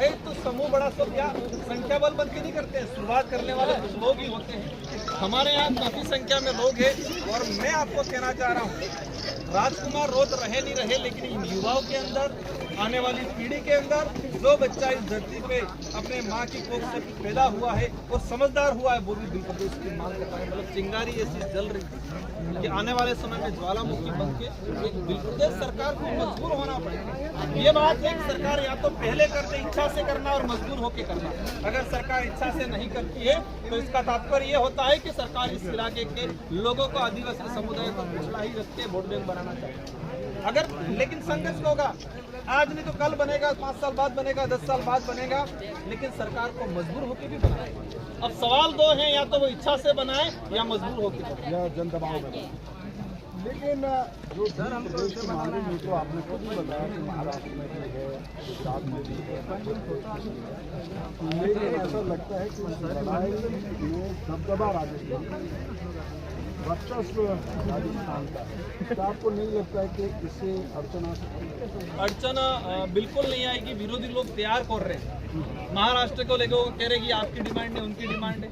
है तो समूह बड़ा सब या संख्या बल बन के नहीं करते हैं, शुरुआत करने वाले कुछ लोग ही होते हैं। हमारे यहाँ काफी संख्या में लोग हैं और मैं आपको कहना चाह रहा हूँ, राजकुमार रोत रहे नहीं रहे, लेकिन इन युवाओं के अंदर, आने वाली पीढ़ी के अंदर जो बच्चा इस धरती पे अपने माँ की कोख से पैदा हुआ है और समझदार हुआ है, वो भी बिल प्रदेश की मांग करता है। मतलब चिंगारी ऐसी जल रही है कि आने वाले समय में ज्वालामुखी बन के एक बिल प्रदेश सरकार को मजबूर होना पड़ेगा। ये बात एक सरकार या तो पहले करते, इच्छा से करना और मजबूर होकर करना। अगर सरकार इच्छा से नहीं करती है तो इसका तात्पर्य ये होता है कि सरकार इस इलाके के लोगों को, आदिवासी समुदाय को पिछड़ा ही रख के वोट बैंक बनाना चाहिए। अगर लेकिन संघर्ष होगा, आज नहीं तो कल बनेगा, 5 साल बाद बनेगा, 10 साल बाद बनेगा, लेकिन सरकार को मजबूर होकर भी बनाएगा। अब सवाल दो हैं, या तो वो इच्छा से बनाए या मजबूर होकर या जन दबाव में। लेकिन जो प्रदेश की मांगे में तो आपने खुद ही बताया कि महाराष्ट्र में भी है, गुजरात में भी है, लेकिन ऐसा लगता है कि उस लड़ाई में दबदबा राजस्थान, वर्चस्व राजस्थान का, तो आपको नहीं लगता है कि इससे अड़चन आ सकती है? अड़चन बिल्कुल नहीं आएगी। विरोधी लोग तैयार कर रहे हैं। महाराष्ट्र को लोगों को कह रहे कि आपकी डिमांड है, उनकी डिमांड है।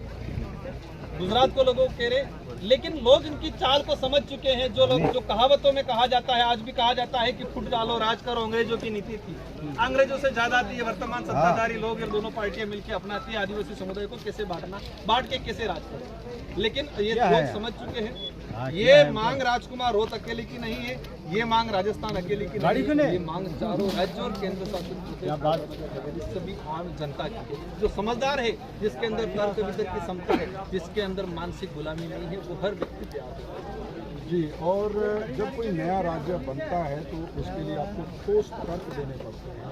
गुजरात को लोगों को कह रहे, लेकिन लोग इनकी चाल को समझ चुके हैं। जो लोग, जो कहावतों में कहा जाता है, आज भी कहा जाता है कि फुट डालो राज करो, अंग्रेजों की नीति थी। अंग्रेजों से ज्यादा थी। वर्तमान सत्ताधारी लोग, ये दोनों पार्टियां मिलकर अपनाती है आदिवासी समुदाय को कैसे बांटना, बांट के कैसे राज करना। लेकिन ये लोग समझ चुके हैं, ये मांग राजकुमार रोत अकेले की नहीं है, ये मांग राजस्थान अकेले की नहीं है, ये मांग चारों राज्यों और केंद्र शासित प्रदेश सभी आम जनता की, जो समझदार है, जिसके अंदर तर्क वितर्क की क्षमता है, जिसके अंदर मानसिक गुलामी नहीं है, वो हर व्यक्ति तैयार है। जी, और जब कोई नया राज्य बनता है तो उसके लिए आपको ठोस तर्क देने पड़ते हैं,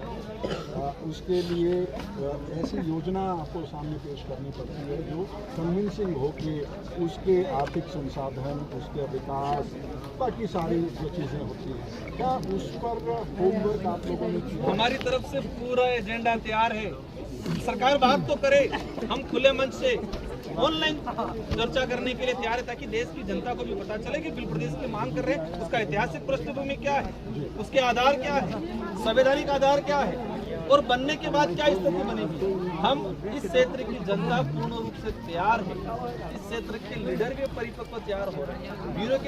उसके लिए ऐसी योजना आपको सामने पेश करनी पड़ती है जो कन्विंसिंग हो कि उसके आर्थिक संसाधन, उसके विकास, बाकी सारी जो चीज़ें होती हैं, क्या उस पर होमवर्क आप लोगों ने किया? हमारी तरफ से पूरा एजेंडा तैयार है। सरकार बात तो करे, हम खुले मंच से ऑनलाइन चर्चा करने के लिए तैयार है, ताकि देश की जनता को भी पता चले कि बिल प्रदेश की मांग कर रहे हैं, उसका ऐतिहासिक पृष्ठभूमि क्या है, उसके आधार क्या है, संवैधानिक आधार क्या है, और बनने के बाद क्या स्थिति बनेगी। हम इस क्षेत्र की जनता पूर्ण रूप से तैयार है, इस क्षेत्र के लीडर भी परिपक्व तैयार हो रहे हैं। ब्यूरो के